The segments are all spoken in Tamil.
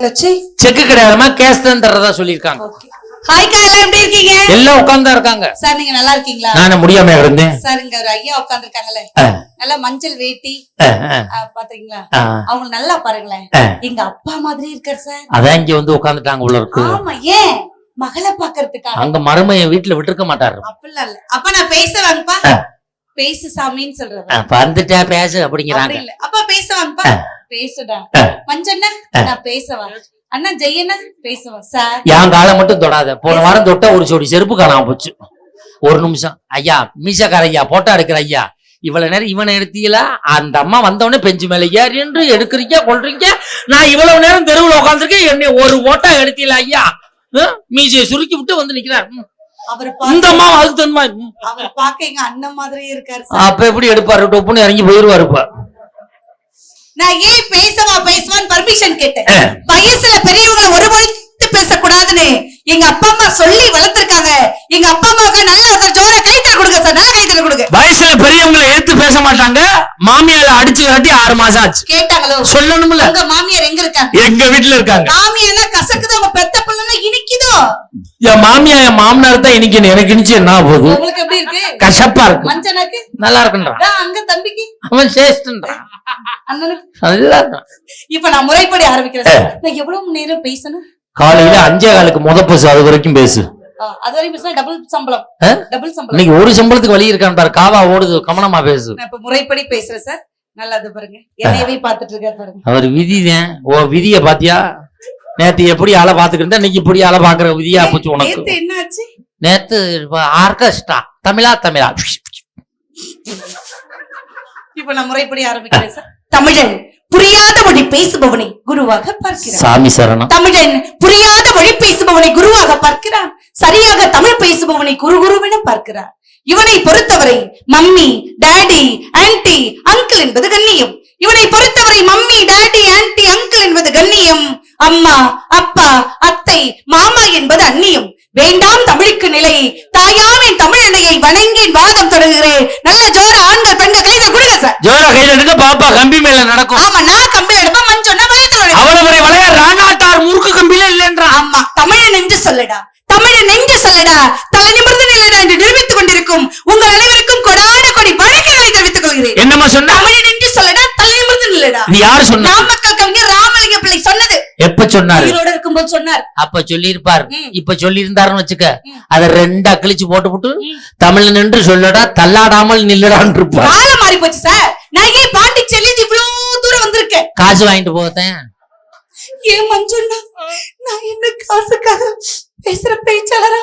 செக்கு கிடையாதுமா, கேஷ் தான் தரதா சொல்லிருக்காங்க. ஹாய்க்கா, எல்லாம் எப்படி இருக்கீங்க? எல்லாம் உட்கார்ந்தா இருக்காங்க. சார் நீங்க நல்லா இருக்கீங்களா? நான் முடியாம இருந்தேன் சார். இங்க ஒரு ஐயா உட்கார்ந்துருக்காங்கல்ல, நல்லா மஞ்சள் வேட்டி பாத்தீங்களா? அவங்க நல்லா பாருங்களேன், எங்க அப்பா மாதிரி இருக்காரு சார். அதான் இங்க வந்து உட்கார்ந்துட்டாங்க உள்ள இருக்கு. ஆமா, ஏன் மகளை பாக்குறதுக்காக. அங்க மருமைய வீட்டுல விட்டுருக்க மாட்டாரு. அப்படிலாம் இல்ல. அப்ப நான் பேசுவாங்கப்பா, பேசு சாமின்னு சொல்றேன். வந்துட்டா பேசு அப்படிங்கிறாங்க. அப்பா பேசுவாங்கப்பா, பேசுடா. மஞ்சண்ணா நான் பேசவா? அண்ணா ஜெயண்ணா பேசுவா சார். என் காலை மட்டும் தொடாத. போன வாரம் தொட்ட ஒரு ஜோடி செருப்பு காணாம போச்சு. ஒரு நிமிஷம் ஐயா, மீசக்கார ஐயா, போட்டோ எடுக்கிற ஐயா, இவ்வளவு நேரம் இவனை எடுத்தீங்களா? அந்த அம்மா வந்தவொடனே பெஞ்சு மேல ஏறி எடுக்கிறீங்க கொள்றீங்க. நான் இவ்வளவு நேரம் தெருவுல உட்காந்துருக்கேன், என்னை ஒரு போட்டோ எடுத்தீங்களா ஐயா? மீசையை சுருக்கி விட்டு வந்து நிக்கிறார். இந்த அம்மா அதுக்கு தன்மா அவர் பாக்க எங்க அண்ணன் மாதிரி இருக்காரு. அப்ப எப்படி எடுப்பாரு? டொப்புன்னு இறங்கி போயிருவாரு. இப்ப நான் ஏன் பேசுவான்னு பர்மிஷன் கேட்டேன். வயசுல பெரியவங்க ஒரு மொழித்து பேசக்கூடாதுன்னு எங்க அப்பா அம்மா சொல்லி வளர்த்திருக்காங்க. எங்க அப்பா அம்மாவுக்கு நல்ல ஜோர கைத்தல கொடுங்க சார். நான் கைத்தல கொடுங்க. வயசுல பெரியவங்களை எடுத்து பேச மாட்டாங்க. மாமியார அடிச்சு காட்டி 6 மாசம் ஆச்சு. கேட்டாங்களோ? சொல்லணும்ல. உங்க மாமியார் எங்க இருக்காங்க? எங்க வீட்டுல இருக்காங்க. மாமியார் கசக்குது, உங்க பெத்த பிள்ளைங்க இனிக்குதோ? என் மாமியா என் மாமனார் தான் இனிக்கணும். எனக்கு இனிச்சு என்ன போகுது? உங்களுக்கு எப்படி இருக்கு? கசப்பா இருக்கு. மஞ்சனாக்கு நல்லா இருக்குன்றான். அங்க தம்பிக்கு அவன் சேஷ்டன்றான். அண்ணனுக்கு நல்லா. இப்ப நான் முறைப்படி ஆரம்பிக்கிறேன். நான் எவ்வளவு நேரம் பேசணும்? காலையில 5:15 முத பேசு, அது வரைக்கும் பேசு. அது வரைக்கும் பேசினா டபுள் சம்பளம். டபுள் சம்பளம். இன்னைக்கு ஒரு சம்பளத்துக்கு வழி இருக்கான்னு பாரு. காவா ஓடுது, கவனமா பேசு. நான் இப்ப முறைப்படி பேசுறேன் சார். நல்லது பாருங்க, என்னையவே பாத்துட்டு இருக்காரு பாருங்க. அவர் விதிதான். ஓ விதிய பாத்தியா? நேத்து எப்படி ஆளை பாத்துக்கிட்டு இன்னைக்கு இப்படி ஆளை பாக்குற விதியா போச்சு உனக்கு. நேத்து என்ன ஆச்சு? நேத்து ஆர்கெஸ்ட்ரா தமிழா. இப்ப நான் முறைப்படி ஆரம்பிக்கிறேன் சார். தமிழன் புரியாத மொழி பேசுபவனை குருவாக பார்க்கிறான். சாமி சரணம். தமிழன் புரியாத மொழி பேசுபவனை குருவாக பார்க்கிறான். சரியாக தமிழ் பேசுபவனை குருவென பார்க்கிறான். இவனை பொறுத்தவரை மம்மி, டாடி, ஆன்டி, அங்கிள் என்பது கண்ணியம். இவனை பொறுத்தவரை மம்மி, டாடி, ஆன்டி, அங்கிள் என்பது கண்ணியம். அம்மா, அப்பா, அத்தை, மாமா என்பது அந்நியம். வேண்டாம் தமிழுக்கு நிலை. தாயாவின் தமிழ் அன்னையை வணங்கி வாதம் தொடங்குகிறேன். நல்ல ஜோர ஆண்கள் பெண்கள் கையில கொடுங்க சார். ஜோர கையில எடுக்க பாப்பா கம்பி மேல நடக்கும். ஆமா, நான் கம்பியில எடுப்பேன். மஞ்சோன்னா வயத்துல அவ்வளவு வளைய ராணாட்டார் முறுக்கு கம்பியில இல்லைன்றா. ஆமா, தமிழன் என்று சொல்லடா, தமிழன் என்று சொல்லடா, தலை நிமிர்ந்து நில்லடா என்று நிரூபித்துக் கொண்டிருக்கும் உங்கள் அனைவருக்கும் கொடான கொடி வணக்கங்களை தெரிவித்துக் கொள்கிறேன். என்னமா சொன்ன? தமிழன் என்று சொல்லடா, தலை நிமிர்ந்து நில்லடா. நீ யாரு சொன்ன? நாமக்கல் கவிஞர் ராமலிங்க பிள்ளை சொன்னது. எப்ப சொன்னாரு? உயிரோட இருக்கும்போது சொன்னார். அப்ப சொல்லி இருப்பார். இப்ப சொல்லி இருந்தாருன்னு வச்சுக்க, அத 2 கிழிச்சு போட்டு தமிழன் என்று சொல்லடா, தள்ளாடாமல் நில்லடான்னு இருப்பார். காலம் மாறி போச்சு சார். நான் ஏன் பாண்டிச்சேரியில இவ்வளவு தூரம் வந்திருக்கேன்? காசு வாங்கிட்டு போதேன். ஏன் மஞ்சண்ணா, நான் என்ன காசுக்காக பேசுற பேச்சாளரா?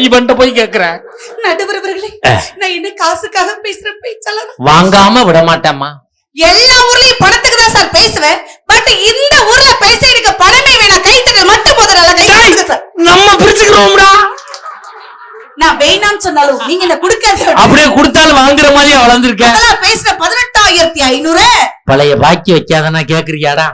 இவன்ட்ட போய் கேக்குறேன். நடுவர் அவர்களே, நான் என்ன காசுக்காக பேசுற பேச்சாளரா? வாங்காம விட மாட்டேம்மா. எல்லா ஊர்லயும் பணத்துக்கு தான் சார் பேசுவேன். பட் இந்த ஊர்ல பேச எனக்கு பணமே வேணாம். கைத்தட்டல் மட்டும் முதல்ல கைத்தட்டுங்க சார். நம்ம பிரிச்சுக்கிறோம்டா. நான் வேணாம்னு சொன்னாலும் நீங்க என்ன கொடுக்காதீங்க. அப்படியே கொடுத்தாலும் வாங்குற மாதிரியே வளர்ந்துருக்கேன். அதெல்லாம் பேசுற 18,500 பழைய பாக்கி வைக்காதனா கேக்குறியாடா?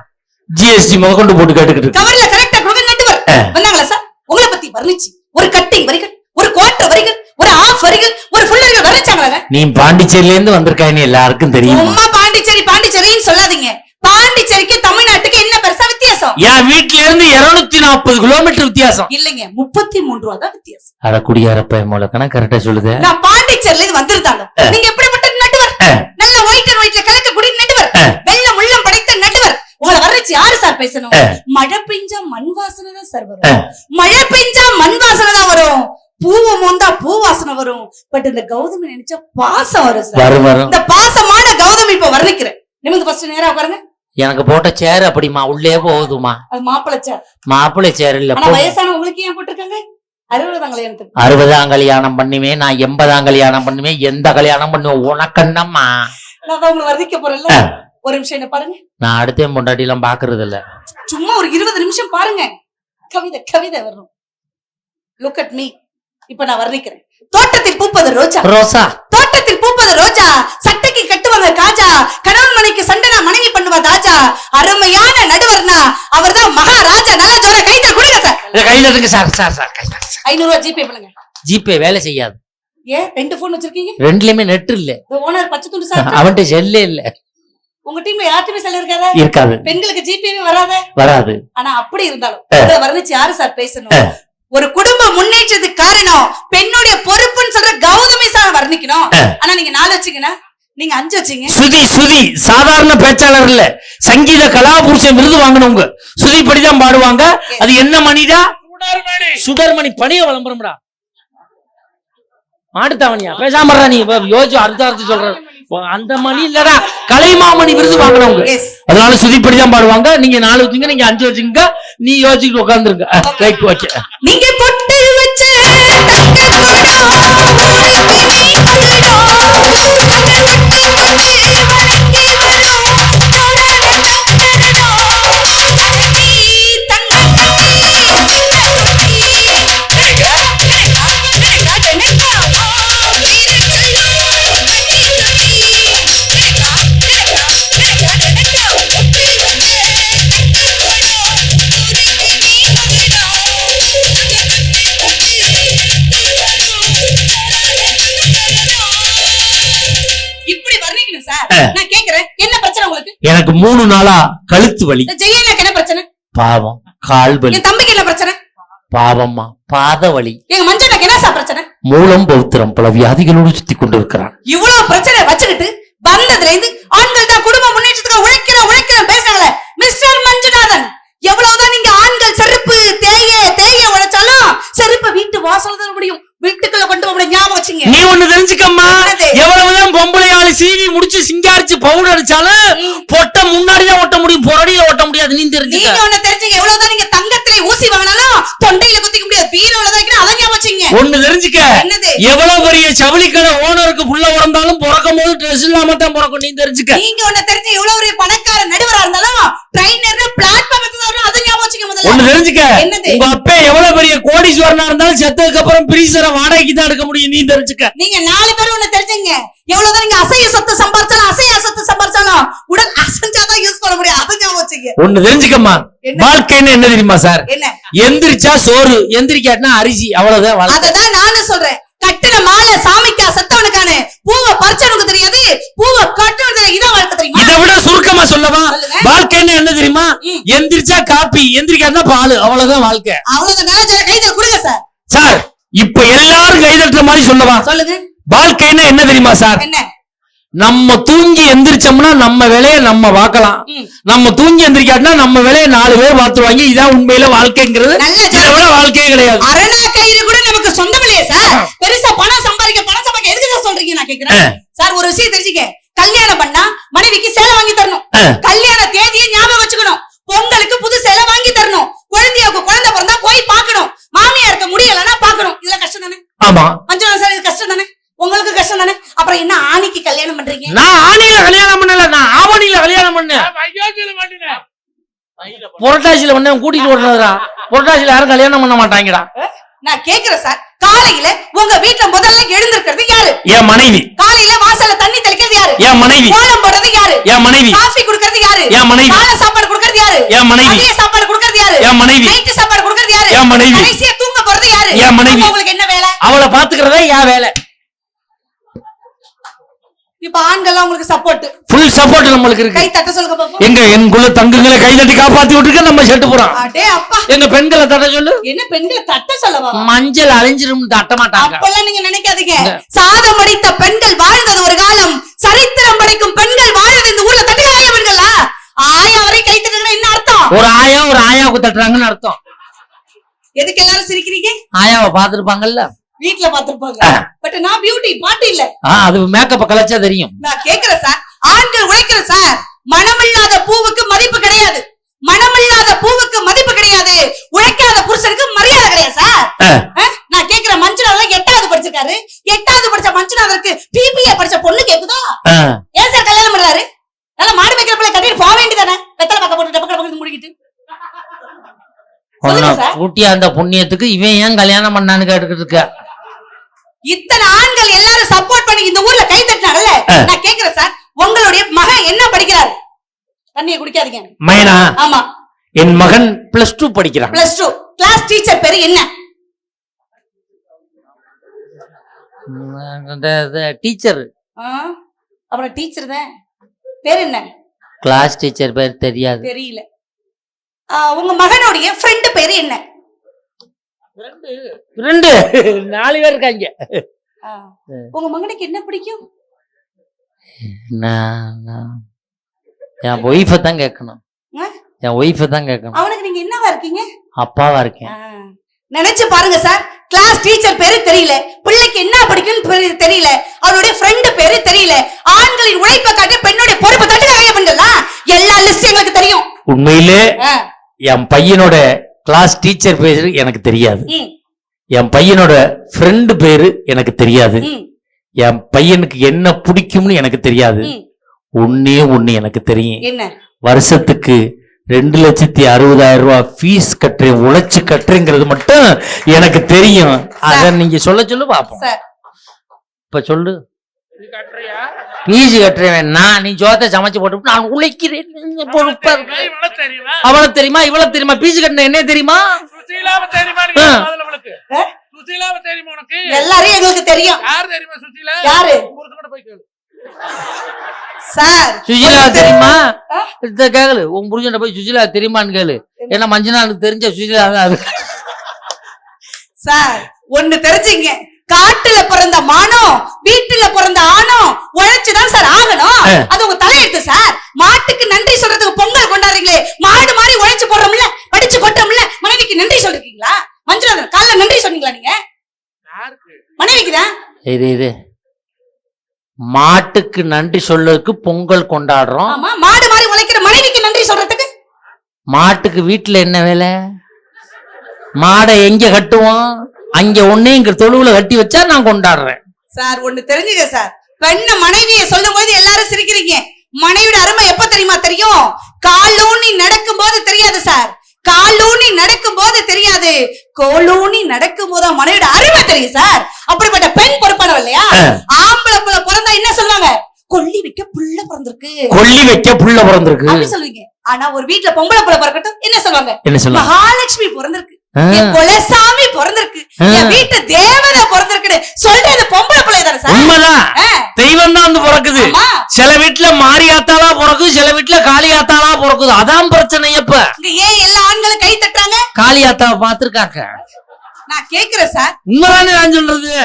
ஜிஎஸ்டி முதற்கொண்டு போட்டு கேட்டுக்கிட்டு கவர்ல கரெக்டா கொடுங்க. நடுவர் வந்தாங்களா சார்? உங்களை பத்தி வர்ணிச்சு ஒரு கட்டிங் வரிகள், ஒரு குவார்டர் வரிகள், ஒரு ஆஃப் வரிகள், ஒரு ஃபுல் வரிகள் வர்ணிச்சாங்களா? நீ பாண்டிச்சேரியில இருந்து வந்திருக்கான்னு எல்லாருக்கும் தெரியும். அம்மா பாண்டிச்சேரின்னு சொல்லாதீங்க. பாண்டிச்சேரிக்கு தமிழ்நாட்டுக்கு என்ன பெருசா வித்தியாசம்? என் வீட்டுல இருந்து 240 கிலோமீட்டர் வித்தியாசம். இல்லைங்க, 33 ரூபா தான் வித்தியாசம். அட குடியாரப்ப மூலக்கணா கரெக்டா சொல்லுது. நான் பாண்டிச்சேரியில இருந்து வந்திருந்தாங்க. நீங்க எப்படிப்பட்ட நடுவர்? நல்ல ஒயிட் அண்ட் ஒயிட்ல கலக்க கூடிய நடுவர், வெள்ளம் உள்ளம் படைத்த நடுவர். உங்களை வர்ணிச்சு யாரு சார் பேசணும்? மழை பெஞ்சா மண் வாசனை தான் சார் வரும். மழை பெஞ்சா மண் வாசனை தான் வரும். பூவை மோந்தா பூ வாசனை வரும். பட் இந்த கௌதமி நினைச்சா பாசம் வரும் சார். இந்த பாசமான கௌதமி இப்ப வர்ணிக்கிறேன். நிமிந்து ஃபர்ஸ்ட் நேரா உட்காருங்க. எனக்கு போட்ட சேர் அப்படிமா உள்ளே போகுதுமா? அது மாப்பிள்ளை சேர். மாப்பிள்ளை சேர் இல்ல. ஆனா வயசான உங்களுக்கு ஏன் போட்டிருக்காங்க? 60ஆம் கல்யாணத்துக்கு. 60ஆம் கல்யாணம் பண்ணுவேன் நான், 80ஆம் கல்யாணம் பண்ணுவேன், எந்த கல்யாணம் பண்ணுவேன் உனக்கு என்னம்மா? நான் தான் உங்களை வர்ணிக்க போறேன்ல. ஒரு நிமிஷம் என்ன பாருங்க. நான் அடுத்த பொண்டாட்டி எல்லாம் பாக்குறது இல்ல. சும்மா ஒரு 20 நிமிஷம் பாருங்க. கவிதை வரணும். Look at me. இப்ப நான் வர்ணிக்கிறேன். தோட்டத்தில் பூப்பது ரோஜா. ரோசா. தோட்டத்தில் பூப்பது ரோஜா. சட்டைக்கு கட்டுவாங்க காஜா. கணவன் மனைக்கு சண்டனா மனைவி பண்ணுவா தாஜா. அருமையான நடுவர்னா அவர்தான் மகாராஜா. நல்லா ஜோர கையில கொடுங்க சார். கையில இருக்கு சார். 500 ரூபாய் ஜிபே பண்ணுங்க. ஜிபே வேலை செய்யாது. ஏன் 2 போன் வச்சிருக்கீங்க? 2லயுமே நெட் இல்ல. ஓனர் பச்சை துண்டு சார். அவன்கிட்ட செல்லே இல்ல. உங்க டீம்ல யார்ட்டுமே செல்ல இருக்காதா? இருக்காது. பெண்களுக்கு ஜிபேவே வராது. ஆனா அப்படி இருந்தாலும் இதை வர்ணிச்சு யாரு சார் பேசணும்? ஒரு குடும்ப முன்னேற்றத்துக்கு காரணம் பெண்ணுடைய பொறுப்புன்னு சொல்ற கௌதமி சார் வர்ணிக்கணும். ஆனா நீங்க 4 வச்சீங்கன்னா நீங்க 5 வச்சீங்க. சுதி சாதாரண பேச்சாளர் இல்ல, சங்கீத கலாபுருஷன் விருது வாங்கினவங்க. சுதி படிதான் பாடுவாங்க. அது என்ன மணிடா? சுடர்மணி. பணிய விளம்பரம்டா. மாடுத்தாவணியா பேசாம நீ யோசிச்சு அர்த்தம் சொல்ற அந்த மணி இல்லடா, கலைமாமணி விருது வாங்கினவங்க. அதனால சுதிப்படிதான் பாடுவாங்க. நீங்க 4 வச்சுங்க, நீங்க 5 வச்சுங்க. நீ யோசிச்சுட்டு உட்காந்துருங்க. நீங்க பொட்டு வச்ச நான் கேக்குறேன், என்ன பிரச்சனை உங்களுக்கு? எனக்கு 3 நாளா கழுத்து வலி. ஜெயலலிதாக்கு என்ன பிரச்சனை? பாவம் கால் வலி. என் தம்பிக்கு என்ன பிரச்சனை? பாவம்மா பாத வலி. எங்க மஞ்சளுக்கு என்ன பிரச்சனை? மூலம் பௌத்திரம் பல வியாதிகளோடு சுத்தி கொண்டு இருக்கிறான். இவ்வளவு பிரச்சனை வச்சுக்கிட்டு வந்ததுல இருந்து ஆண்கள் தான் குடும்ப முன்னேற்றத்துக்கு உழைக்கிற பேசுறாங்களே மிஸ்டர் மஞ்சுநாதன், எவ்வளவுதான் நீங்க ஆண்கள் செருப்பு தேய உழைச்சாலும் செருப்பை வீட்டு வாசல்ல தான் முடியும், வீட்டுக்குள்ள கொண்டு போக ஞாபகம் வச்சுங்க. நீ ஒண்ணு தெரிஞ்சுக்கம்மா, எவ்வளவுதான் பொம்பளை ஆளு சீவி முடிச்சு சிங்காரிச்சு பவுடர் அடிச்சாலும் பொட்ட முன்னாடிதான் ஒட்ட முடியும், பொறடியில ஒட்ட முடியாது. நீ தெரிஞ்சுக்க. நீங்க ஒண்ணு தெரிஞ்சுக்க, எவ்வளவுதான் நீங்க தங்கத்திலே ஊசி வாங்கினாலும் தொண்டையில குத்திக்க முடியாது, பீரோல தான் வைக்கணும். அதை ஞாபகம் வச்சுங்க. ஒண்ணு தெரிஞ்சுக்க, எவ்வளவு பெரிய ஜவுளி கடை ஓனருக்கு புள்ள பிறந்தாலும் பிறக்கும் போது ட்ரெஸ் இல்லாம தான் பிறக்கும். நீ தெரிஞ்சுக்க. நீங்க ஒண்ணு தெரிஞ்சு, எவ்வளவு ஒரு பணக்கார நடுவரா இருந்தாலும் ட்ரெயினர் பிளாட்ஃபார்ம் வரும். அதை ஞாபகம் வச்சுங்க. முதல்ல ஒண்ணு தெரிஞ்சுக்க, உங்க அப்பா எவ்வளவு பெரிய கோடீஸ்வரனா இருந்தாலும் செத்ததுக்கு அப்புறம் பிரீசரை வாடகைக்கு தான் எடுக்க முடியும். நீ தெரிஞ்சுக்க. நீங்க 4 பேரும் ஒண்ணு தெரிஞ்சுங்க, எவ்வளவுதான் நீங்க அசைய சொத்து சம்பாரிச்சாலும் உடல் அசைஞ்சாதான் யூஸ் பண்ண முடியும். அதை ஞாபகம் வச்சுங்க. ஒண்ணு தெரிஞ்சுக்கம்மா, வாழ்க்கைன்னு என்ன தெரியுமா சார்? என்ன? எந்திரிச்சா சோறு, எந்திரிக்காட்டினா அரிசி, அவ்வளவுதான் வாழ்க்கை. அததான் நானும் சொல்றேன். கட்டின மாலை சாமிக்கா செத்தவனுக்கான, பூவை பறிச்சவனுக்கு தெரியாது, பூவை கட்டவனுக்கு தெரியாது. இதான் வாழ்க்கை தெரியுமா? இதை விட சுருக்கமா சொல்லவா? வாழ்க்கைன்னு என்ன தெரியுமா? எந்திரிச்சா காப்பி, எந்திரிக்காட்டினா பால், அவ்வளவுதான் வாழ்க்கை. அவ்வளவுதான். கைதல் கொடுங்க சார். சார் இப்ப எல்லாரும் கைதட்டுற மாதிரி சொல்லவா? சொல்லுங்க. வாழ்க்கைன்னா என்ன தெரியுமா சார்? என்ன? நம்ம தூங்கி எந்திரிச்சோம்னா நம்ம வேலையை நம்ம பார்க்கலாம், நம்ம தூங்கி எந்திரிக்காட்டினா நம்ம வேலையை 4 பேர் பார்த்துருவாங்க. இதான் உண்மையில வாழ்க்கைங்கிறது. இதை விட வாழ்க்கையே கிடையாது. அரணா கயிறு கூட நமக்கு சொந்தம் இல்லையே சார். பெருசா பணம் சம்பாதிக்க எதுக்கு சார் சொல்றீங்க? நான் கேக்குறேன் சார், ஒரு விஷயம் தெரிஞ்சுக்க. கல்யாணம் பண்ணா மனைவிக்கு சேலை வாங்கி தரணும், கல்யாண தேதியை ஞாபகம் வச்சுக்கணும், பொங்கலுக்கு புது சேலை வாங்கி தரணும், குழந்தை பிறந்தா போய் பார்க்கணும், மாமியாருக்கு முடியலன்னா பார்க்கணும். இதெல்லாம் கஷ்டம் தானே? ஆமா மஞ்சள் சார், இது கஷ்டம் தானே? உங்களுக்கு கஷ்டம் தானே? அப்புறம் என்ன ஆணிக்கு கல்யாணம் பண்றீங்க? நான் ஆணியில கல்யாணம் பண்ணல, நான் ஆவணியில கல்யாணம் பண்ணேன். புரட்டாசியில பண்ணேன், கூட்டிட்டு ஓடுறா. புரட்டாசியில யாரும் கல்யாணம் பண்ண மாட்டாங்கடா. நான் கேக்குறேன் சார், காலையில உங்க வீட்டுல முதல்ல எழுந்திருக்கிறது யாரு? என் மனைவி. காலையில வாசல்ல தண்ணி தெளிக்கிறது யாரு? என் மனைவி. கோலம் போடுறது யாரு? என் மனைவி. காஃபி குடுக்கிறது யாரு? என் மனைவி. காலை சாப்பாடு குடுக்கிறது யாரு? என் மனைவி. மதிய சாப்பாடு குடுக்கிறது யாரு? என் மனைவி. நைட் சாப்பாடு குடுக்கிறது யாரு? என் மனைவி. கடைசியா தூங்க போறது யாரு? என் மனைவி. உங்களுக்கு என்ன வேலை? அவளை பாத்துக்கிறதே என் வேலை. இப்ப ஆண்கள் உங்களுக்கு சப்போர்ட், ஃபுல் சப்போர்ட் நம்மளுக்கு இருக்கு. கை தட்ட சொல்லுங்க பாப்போம். எங்க என்குள்ள தங்கங்களை கை தட்டி காப்பாத்தி விட்டுருக்க நம்ம செட்டு போறோம். அடே அப்பா, எங்க பெண்களை தட்ட சொல்லு. என்ன பெண்களை தட்ட சொல்லவா? மஞ்சள் அழிஞ்சிரும் தட்ட மாட்டாங்க. அப்பெல்லாம் நீங்க நினைக்காதீங்க. சாதம் அடித்த பெண்கள் வாழ்ந்தது ஒரு காலம், சரித்திரம் படிக்கும் பெண்கள் வாழ்ந்தது இந்த ஊர்ல. தட்டுக்காய பெண்களா? ஆயா வரை கை தட்டுறதுன்னா என்ன அர்த்தம்? ஒரு ஆயாவுக்கு தட்டுறாங்கன்னு அர்த்தம். எதுக்கு எல்லாரும் சிரிக்கிறீங்க? ஆயாவை பாத்துருப்பாங்கல்ல, வீட்டுல பாத்துருப்பாங்க. பட் நான் பியூட்டி பாட்டு இல்ல, அது மேக்கப் கலைச்சா தெரியும். நான் கேக்குறேன் சார், ஆண்கள் உழைக்கிற சார். மனமில்லாத பூவுக்கு மதிப்பு கிடையாது, மனமில்லாத பூவுக்கு மதிப்பு கிடையாது, உழைக்காத புருஷனுக்கு மரியாதை கிடையாது சார். நான் கேக்குறேன், மஞ்சுநாதன் 8வது படிச்சிருக்காரு, 8வது படிச்ச மஞ்சுநாதனுக்கு பிபிஏ படிச்ச பொண்ணு கேக்குதா? ஏன் சார் கல்யாணம் பண்றாரு? நல்ல மாடு மேய்க்கிற பிள்ளை கட்டிட்டு போக வேண்டியதானே? வெத்தலை பக்கம் போட்டு டப்பக்க பக்கத்து முடிக்கிட்டு ஊட்டியா அந்த புண்ணியத்துக்கு இவன் ஏன் கல்யாணம் பண்ணான்னு கேட்டுக்கிட்டு இருக்க. இத்தனை ஆண்கள் எல்லாரும் சப்போர்ட் பண்ணி இந்த ஊர்ல கை தட்டினாங்கல்ல. நான் கேக்குறேன் சார், உங்களுடைய மகன் என்ன படிக்கிறாரு? தண்ணியை குடிக்காதீங்க. மகனா? ஆமா, என் மகன் +2 படிக்கிறான். +2 கிளாஸ் டீச்சர் பேரு என்ன? டீச்சர். அப்புறம் டீச்சர் தான் பேரு என்ன? கிளாஸ் டீச்சர் பேர் தெரியாது. தெரியல. உங்க மகனுடைய ஃப்ரெண்ட் பேரு என்ன? ரெண்டு 4 பேர் இருக்காங்க. உங்க மகனுக்கு என்ன பிடிக்கும்? என் ஒய்ஃபை தான் கேட்கணும். என் ஒய்ஃபை தான் கேட்கணும். அவனுக்கு நீங்க என்னவா இருக்கீங்க? அப்பாவா இருக்கேன். நினைச்சு பாருங்க சார். கிளாஸ் டீச்சர் பேரு தெரியல, பிள்ளைக்கு என்ன பிடிக்கும்னு தெரியல, அவருடைய ஃப்ரெண்ட் பேரு தெரியல. ஆண்களின் உழைப்பை காட்டி பெண்ணுடைய பொறுப்பை தட்டுக்காக பெண்கள்லாம் எல்லா லிஸ்ட் எங்களுக்கு தெரியும். உண்மையிலே என் பையனோட கிளாஸ் டீச்சர் பேரு எனக்கு தெரியாது. என் பையனோட ஃப்ரெண்டு பேரு எனக்கு தெரியாது. என் பையனுக்கு என்ன பிடிக்கும்னு எனக்கு தெரியாது. ஒன்னே ஒண்ணு எனக்கு தெரியும். என்ன? வருஷத்துக்கு 2,60,000 ரூபாய் ஃபீஸ் கட்டுறேன், உழைச்சு கட்டுறேங்கிறது மட்டும் எனக்கு தெரியும். அத நீங்க சொல்ல பாப்போம். இப்ப சொல்லு. ஃபீஸ் கட்டுறேன் நான், நீ ஜோத்தை சமைச்சு போட்டு நான் உழைக்கிறேன். அவளை தெரியுமா இவளை தெரியுமா? ஃபீஸ் கட்டின என்ன தெரியுமா? எல்லாரும் எங்களுக்கு தெரியும். யாரு? சார் சுஜிலா தெரியுமா? கேளு, உன் புருஷன் போய் சுஜிலா தெரியுமான்னு கேளு. ஏன்னா மஞ்சள் தெரிஞ்ச சுஜிலா தான் அது. சார் ஒண்ணு தெரிஞ்சுங்க, காட்டுல பிறந்த மானம் வீட்டுல பிறந்த ஆணும் உழைச்சுதான் சார் ஆகணும். அது உங்க தலையெழுத்து சார். மாட்டுக்கு நன்றி சொல்றதுக்கு பொங்கல் கொண்டாடுறீங்களே, மாடு மாதிரி உழைச்சு போடுறோம்ல, படிச்சு கொட்டோம்ல, மனைவிக்கு நன்றி சொல்றீங்களா? மஞ்சள் காலைல நன்றி சொன்னீங்களா நீங்க? மனைவிக்குதான். இது மாட்டுக்கு நன்றி சொல்றதுக்கு பொங்கல் கொண்டாடுறோம். ஆமா, மாடு மாதிரி உழைக்கிற மனைவிக்கு நன்றி சொல்றதுக்கு. மாட்டுக்கு வீட்டுல என்ன வேலை? மாடை எங்க கட்டுவோம்? அங்க ஒண்ணே இங்க தொழுவுல கட்டி வச்சா நான் கொண்டாடுறேன். சார் ஒண்ணு தெரிஞ்சுக்க சார், பெண்ண மனைவியை சொல்லும் போது எல்லாரும் சிரிக்கிறீங்க. மனைவியோட அருமை எப்ப தெரியுமா தெரியும்? காலூனி நடக்கும் போது தெரியாது சார். காலூனி நடக்கும் போது தெரியாது, கோலூனி நடக்கும் போது மனைவியோட அருமை தெரியும் சார். அப்படிப்பட்ட பெண் பொறுப்பானவ இல்லையா? ஆம்பளை புள்ள பிறந்தா என்ன சொல்லுவாங்க? கொல்லி வைக்க புள்ள பிறந்திருக்கு, கொல்லி வைக்க புள்ள பிறந்திருக்கு அப்படி சொல்லுவீங்க. ஆனா ஒரு வீட்டுல பொம்பளை புள்ள பிறக்கட்டும் என்ன சொல்லுவாங்க? என்ன சொல்லுவாங்க? மகாலட்சுமி பிறந்திருக்கு, குலசாமி பிறந்திருக்கு, என் வீட்டு தேவதை பிறந்திருக்கு சொல்றது பொம்பளை பிள்ளை தானே சார்? உண்மைதான், தெய்வம் தான் வந்து பிறக்குது. சில வீட்டுல மாரியாத்தாலா பிறக்குது, சில வீட்டுல காளியாத்தாலா பிறக்குது. அதான் பிரச்சனை. எப்ப ஏன் எல்லா ஆண்களும் கை தட்டுறாங்க? காளியாத்தாவை பாத்துருக்காங்க. நான் கேக்குறேன் சார், உண்மைதானே நான் சொல்றது?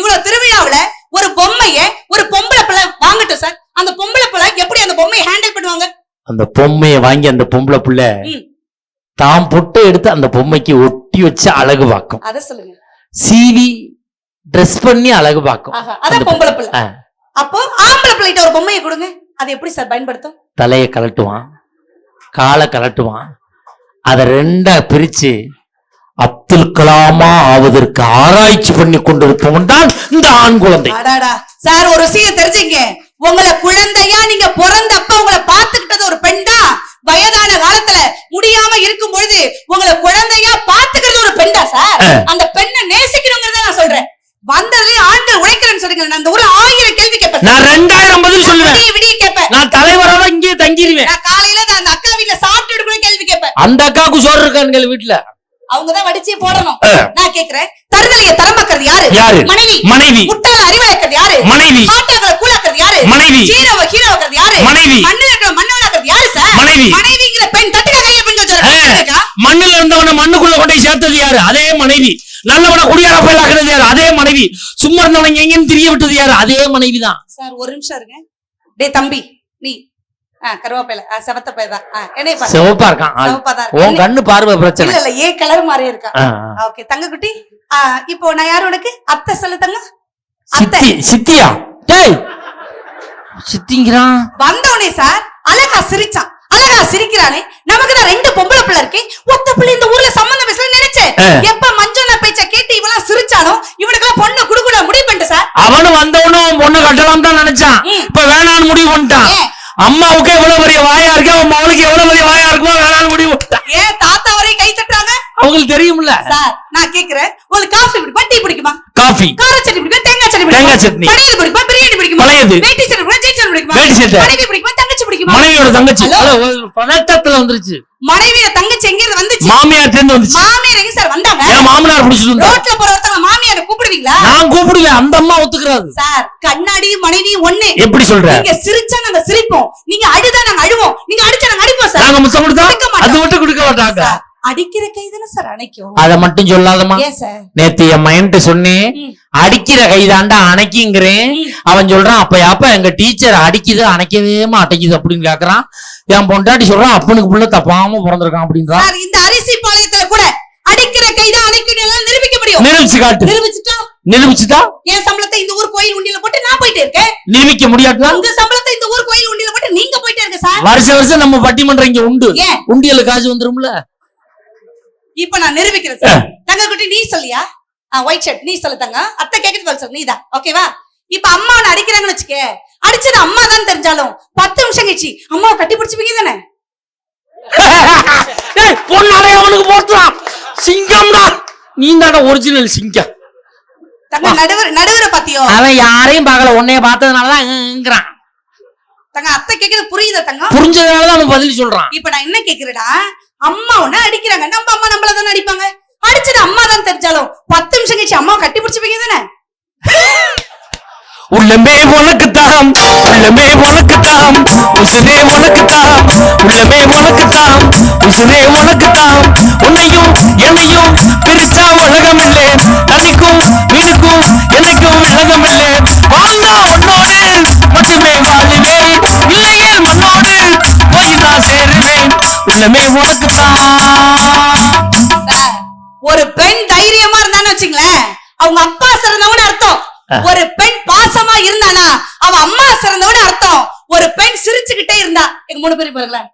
இவ்வளவு திருவிழாவுல ஒரு பொம்மைய ஒரு பொம்பளை பிள்ளை வாங்கட்டும் சார், அந்த பொம்பளை பிள்ளை எப்படி அந்த பொம்மையை ஹேண்டில் பண்ணுவாங்க? அந்த பொம்மையை வாங்கி அந்த பொம்பளை பிள்ளை தாம் பொட்டு எடுத்து அந்த பொம்மைக்கு ஒட்டி வச்சு அழகு பார்க்கும். அத சொல்லுங்க. சீவி ட்ரெஸ் பண்ணி அழகு பார்க்கும். அத பொம்பளை பிள்ளை. அப்போ ஆம்பளை பிள்ளைட்ட ஒரு பொம்மையை கொடுங்க, அது எப்படி சார் பயன்படுத்தும்? தலையை கலட்டுவான், காலை கலட்டுவான், அத ரெண்டா பிரிச்சு அப்துல் கலாமா ஆவதற்கு ஆராய்ச்சி பண்ணி கொண்டிருப்பவன் தான் இந்த ஆண் குழந்தை. சார் ஒரு விஷயம் தெரிஞ்சுங்க, உங்களை குழந்தையா நீங்க பிறந்தப்ப உங்களை பாத்துக்கிட்டது ஒரு பெண் தான். வயதான காலத்துல முடியாம இருக்கும் பொழுது உங்களை குழந்தையா பாத்துக்கிறது ஒரு பெண் தான் சார். அந்த பெண்ணை நேசிக்கணுங்கிறத நான் சொல்றேன். வந்ததுலயே ஆண்கள் உழைக்கிறேன்னு சொல்றீங்க. நான் இந்த ஊர்ல 1000 கேள்வி கேட்பேன். நான் 2000 பதில் சொல்லுவேன். விடிய கேட்பேன். நான் தலைவராக இங்கே தங்கிடுவேன். நான் காலையில அந்த அக்கா வீட்டுல சாப்பிட்டு கூட கேள்வி கேட்பேன். அந்த அக்காவுக்கு சோறு இருக்காங்க வீட்டுல, அவங்கதான் வடிச்சே போடணும். நான் கேக்குறேன், தருதலைய தரமாக்குறது யாரு? மனைவி. மனைவி. முட்டாள அறிவாக்குறது யாரு? மனைவி. ஆட்டாக்களை கூழாக்குறது யாரு? மனைவி. ஹீரோவை ஹீரோவாக்குறது யாரு? மனைவி. மண்ணுல இருக்கிற மண்ணாக்குறது யாரு சார்? மனைவி. மனைவிங்கிற பெண் தட்டுக்க கையில பெண்கள் சொல்றாங்க. மண்ணுல இருந்தவன மண்ணுக்குள்ள கொண்டு சேர்த்தது யாரு? அதே மனைவி. நல்லவன குடியார போய் ஆக்குறது யாரு? அதே மனைவி. சும்மா இருந்தவன எங்கன்னு தெரிய விட்டது யாரு? அதே மனைவி தான் சார். ஒரு நிமிஷம் இருங்க. டேய் தம்பி, நீ கருவாப்பையில செவத்த பையதான் என்ன சிவப்பா இருக்கான். உன் கண்ணு பார்வை பிரச்சனை இல்ல, ஏ கலர் மாதிரியே இருக்கான். ஓகே தங்க குட்டி, இப்போ நான் யாரு உனக்கு? அத்தை சொல்லு தங்க. அத்தை. சித்தியா? டேய் சித்திங்கிறான். வந்தவனே சார் அழகா சிரிச்சான். அழகா சிரிக்கிறானே, நமக்கு தான் 2 பொம்பளை பிள்ளை இருக்கு, ஒத்த பிள்ளை இந்த ஊர்ல சம்பந்தம் பேச நினைச்சேன். எப்ப மஞ்சள் பேச்ச கேட்டு இவெல்லாம் சிரிச்சானோ இவனுக்கெல்லாம் பொண்ணு குடுக்குட முடிவு பண்ணிட்டு சார். அவனு வந்தவனும் பொண்ணு கட்டலாம் தான் நினைச்சான். இப்ப வேணான்னு முடிவு பண்ணிட்டான். அம்மாவுக்கு எவ்வளவு பெரிய வாயா இருக்கு, அவன் மகளுக்கு எவ்வளவு பெரிய வாயா இருக்குமோ வேணான்னு முடிவு பண்ணிட்டான். ஏன் தாத்தா வரையும் கை தட்டுறாங்க? அவங்களுக்கு தெரியும்ல சார். நான் கேக்குறேன், உங்களுக்கு காஃபி பிடிக்குமா, டீ பிடிக்குமா? காஃபி. கார சட்னி பிடிக்குமா, தேங்காய் சட்னி பிடிக்குமா? தேங்காய் சட்னி. பழையது பிடிக்குமா, பிரியாணி பிடிக்குமா? பழையது. வேட்டி சட்டை பிடிக்குமா, ஜீன்ஸ் சட்டை பிடிக்குமா? வேட்டி சட்டை. மனைவி பிடிக்குமா, தங்கச்சி பிடிக்குமா? மனைவியோட தங்கச்சி. பதட்டத்துல வந்துருச்சு. மனைவியோட தங்கச்சி எங்க இருந்து வந்துச்சு? மாமியார் இருந்து வந்துச்சு. மாமியார் எங்க சார் வந்தாங்க? என் மாமனார் பிடிச்சிட்டு ரோட்ல போற ஒருத்தங்க மாமியாரை கூப்பிடு கூப்பிடுவீங்களா? நான் கூப்பிடுவேன், அந்த அம்மா ஒத்துக்கிறாது. சார் கண்ணாடி மனைவி ஒண்ணு. எப்படி சொல்ற? நீங்க சிரிச்சா நாங்க சிரிப்போம், நீங்க அழுதா நாங்க அழுவோம், நீங்க அடிச்சா நாங்க அடிப்போம் சார். நாங்க முத்தம் கொடுத்தா அது மட்டும் கொடுக்க மாட்டாங்க. அடிக்கிற கை தானே சார் அணைக்கும். அத மட்டும் சொல்லாதமா. ஏன் சார்? நேத்து என் மையன்ட்டு சொன்னேன், அடிக்கிற கைதாண்டா அணைக்குங்கிறேன். அவன் சொல்றான், அப்ப எங்க டீச்சர் அடிக்குது அணைக்கவே மாட்டேங்குது அப்படின்னு கேக்குறான். என் பொண்டாட்டி சொல்றான், அப்பனுக்கு புள்ள தப்பாம பிறந்திருக்கான் அப்படின்றான். சார் இந்த அரிசி பாளையத்துல கூட அடிக்கிற கைதான் அணைக்கணும் நிரூபிக்க முடியும். நிரூபிச்சு காட்டு. நிரூபிச்சுட்டா என் சம்பளத்தை இந்த ஊர் கோயில் உண்டியில போட்டு நான் போயிட்டே இருக்கேன். நிரூபிக்க முடியாதுன்னா உங்க சம்பளத்தை இந்த ஊர் கோயில் உண்டியில போட்டு நீங்க போயிட்டே இருக்க சார். வருஷம் நம்ம பட்டிமன்றம் இங்க உண்டு, உண்டியல காசு வந்துரும்ல. இப்ப நான் நிரூபிக்கிறேன் சார். தங்க குட்டி நீ சொல்லியா? ஒயிட் ஷர்ட் நீ சொல்லு தங்க. அத்தை கேக்குறது சொல்லு, நீதான் ஓகேவா? இப்ப அம்மா அடிக்கிறாங்கன்னு வச்சுக்க, அடிச்சது அம்மா தான் தெரிஞ்சாலும் 10 நிமிஷம் கழிச்சு அம்மாவை கட்டி பிடிச்சுப்பீங்க தானே? பொண்ணாலே அவனுக்கு போட்டுறான். சிங்கம்டா நீ தான ஒரிஜினல் சிங்கம். தங்க நடுவரை பாத்தியோ? அவன் யாரையும் பார்க்கல, உன்னைய பார்த்ததுனாலதான். தங்க அத்தை கேக்குறது புரியுதா தங்க? புரிஞ்சதுனாலதான் அவன் பதில் சொல்றான். இப்ப நான் என்ன கேக்குறேடா, அம்மா ஒண்ணு அடிக்கிறாங்க, நம்ம அம்மா நம்மள தானே அடிப்பாங்க. அடிச்சது அம்மா தான் தெரிஞ்சாலும் 10 நிமிஷம் கழிச்சு அம்மாவை கட்டி பிடிச்சுப்பீங்க தானே? உள்ளமே உனக்குத்தான், உள்ளமே உனக்குத்தான், உசுரே உனக்குத்தான், உள்ளமே உனக்குத்தான், உசுரே உனக்குத்தான். உன்னையும் என்னையும் பிரிச்சா உலகம் இல்லை, தனிக்கும் வீடுக்கும் எனக்கும் உலகம் இல்லை. வாழ்ந்தா உன்னோடு மட்டுமே வாழுவேன், இல்லையே மண்ணோடு போய் நான் சேருவேன். உள்ளமே உனக்குத்தான். ஒரு பெண் தைரியமா இருந்தான்னு வச்சுங்களேன், அவங்க அப்பா சிறந்தவன்னு அர்த்தம். ஒரு பெண் பாசமா இருந்தானா அவ அம்மா சிறந்தவன்னு அர்த்தம். ஒரு பெண் சிரிச்சுக்கிட்டே இருந்தா, எங்க 3 பேரும் பாருங்களேன்,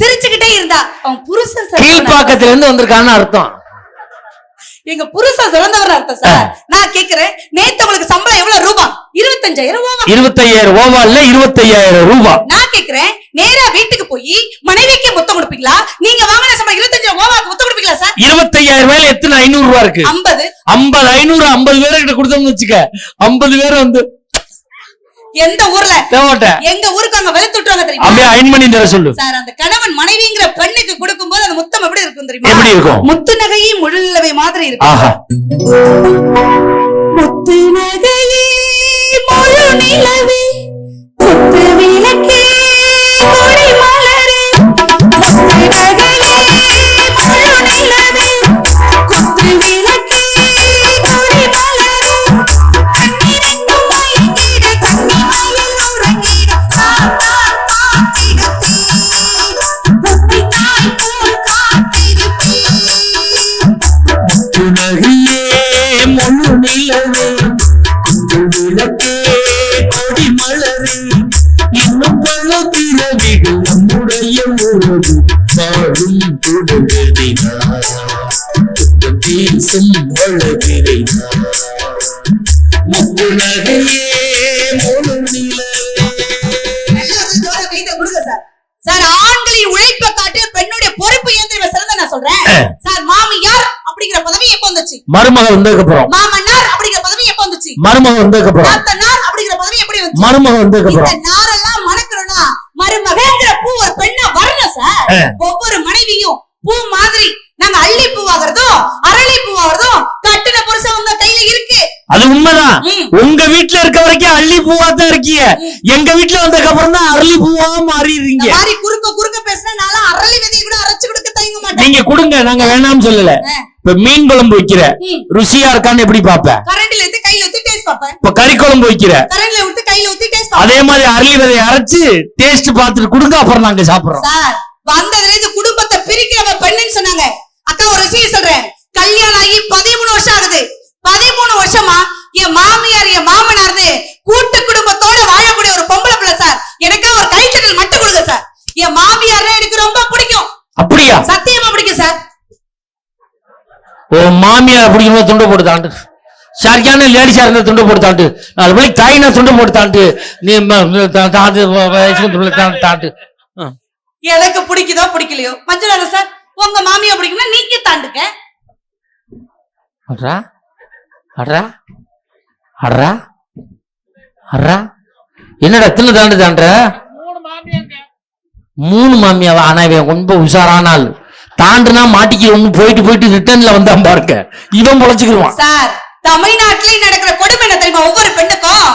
சிரிச்சுக்கிட்டே இருந்தா அவன் புருஷன் கீழ்பாக்கத்துல இருந்து வந்திருக்கான்னு அர்த்தம். எங்க புருஷன் சிறந்தவர் அர்த்தம் சார். நான் கேக்குறேன், நேத்து உங்களுக்கு சம்பளம் எவ்வளவு ரூபா? 25,000 ஓவா? 25,000 ஓவா இல்ல 25,000 ரூபா. நான் கேக்குறேன், நேரா வீட்டுக்கு போய் மனைவிக்கு முத்தம் கொடுப்பீங்களா? நீங்க வாங்கின சம்பளம் 25,000 ஓவாக்கு முத்தம் கொடுப்பீங்களா சார்? 25,000 மேல எத்தனை 500 ரூபா இருக்கு? 50 50 பேர்கிட்ட கொடுத்தோம்னு வச்சுக்க, 50 பேர் வந்து எந்த ஊர்ல? எங்க ஊருக்கு அங்க வெளுத்து விட்டுவாங்க தெரியுமா? அப்படியே அயன் பண்ணி தர சொல்லு சார். அந்த கணவன் மனைவிங்கிற பெண்ணுக்கு கொடுக்கும்போது அந்த முத்தம் எப்படி இருக்கும் தெரியுமா? எப்படி இருக்கும்? முத்து நகையை முழுநிலவை மாதிரி இருக்கும். முத்து நகையே முழு நிலவே, முத்து விளக்கே கொடி மலரே, முத்து நகையே முழு நிலவே, முத்து விளக்கே கொடி மலரே, கண்ணிரண்டும் மயங்கிட கண்ணிமையில் உறங்கிட காத்திருப்பே, முத்தி தாய் போல் காத்திருப்பே. முத்து நகையே முழு நிலவே, விளக்கே கொடி மலரே, இன்னும் பல பிறவிகள் நம்முடைய உறவு வாழும் தொடுகிறதினார், பேசும் வளர்கிறதினார். முத்து நகையே முழு நிலவே. சார் ஆண்களின் உழைப்பை காட்டு பெண்ணுடைய பொறுப்பு ஏன் தெரியுமா சிறந்த நான் சொல்றேன் சார். மாமியார் அப்படிங்கிற பதவி எப்ப வந்துச்சு? மருமக வந்ததுக்கு அப்புறம். மாமனார் அப்படிங்கிற பதவி எப்ப வந்துச்சு? மருமக வந்ததுக்கு அப்புறம். நாத்தனார் அப்படிங்கிற பதவி எப்படி வந்துச்சு? மருமக வந்ததுக்கு அப்புறம். இந்த நாரெல்லாம் மணக்கணும்னா மருமகங்கிற பூ ஒரு பெண்ணா வரணும் சார். ஒவ்வொரு மனைவியும் பூ மாதிரி நாங்க அள்ளி பூவாகிறதும் அரளி பூவாகிறதும் கட்டின புருஷன் உங்க கையில இருக்கு. அது உண்மைதான். உங்க வீட்டுல இருக்க வரைக்கும் அள்ளி பூவா தான் இருக்கீங்க, எங்க வீட்டுல வந்ததுக்கு அப்புறம் தான் அரளி பூவா மாறிடுறீங்க. மாதிரி குறுக்க பேசினா நான் அரளி விதையை கூட அரைச்சு கொடுக்க தயங்க மாட்டேன். நீங்க கொடுங்க, நாங்க வேணாம்னு சொல்லல. இப்ப மீன் குழம்பு வைக்கிற ருசியா இருக்கான்னு எப்படி பாப்ப? கரண்டில எடுத்து கையில ஊத்தி டேஸ்ட் பாப்பேன். இப்ப கறி குழம்பு வைக்கிற கரண்டில ஊத்தி கையில ஊத்தி டேஸ்ட் பாப்பேன். அதே மாதிரி அரளி விதையை அரைச்சு டேஸ்ட் பார்த்துட்டு கொடுங்க, அப்புறம் நாங்க சாப்பிடுறோம். சார் வந்ததுல இருந்து குடும்பத்தை பிரிக்கிறவ பெண்ணுன்னு சொன்னாங்க. அக்கா ஒரு விஷயம் சொல்றேன், கல்யாணம் ஆகி 13 வருஷம் ஆகுது. 13 வருஷமா என் மாமியார் என் மாமனார் கூட்டு குடும்பத்தோட வாழக்கூடிய ஒரு பொம்பளை பிள்ளை சார். எனக்கா ஒரு கைத்தட்டல் மட்டும் கொடுங்க சார். என் மாமியார் எனக்கு ரொம்ப பிடிக்கும். அப்படியா? சத்தியமா பிடிக்கும் சார். ஓ மாமியார் பிடிக்கும் துண்டு போட்டு தாண்டு, சரியான லேடிஸா இருந்த துண்டு போட்டு தாண்டு, 4 மணிக்கு தாயினா துண்டு போட்டு தாண்டு, நீ தாண்டு. எனக்கு பிடிக்குதோ பிடிக்கலையோ மஞ்சள் சார், உங்க மாமியா பிடிக்கும்னா நீங்க தாண்டுங்க. அட்ரா அட்ரா அட்ரா அட்ரா என்னடா தின்னு தாண்டு தாண்ட? 3 மாமியாவா? ஆனா இவன் ரொம்ப உஷாரான ஆள். தாண்டுனா மாட்டிக்கு ஒண்ணு போயிட்டு ரிட்டர்ன்ல வந்தான் பாருங்க, இவன் பொழைச்சுக்குவான் சார். தமிழ்நாட்டிலேயே நடக்கிற கொடுமை என்ன தெரியுமா? ஒவ்வொரு பெண்ணுக்கும்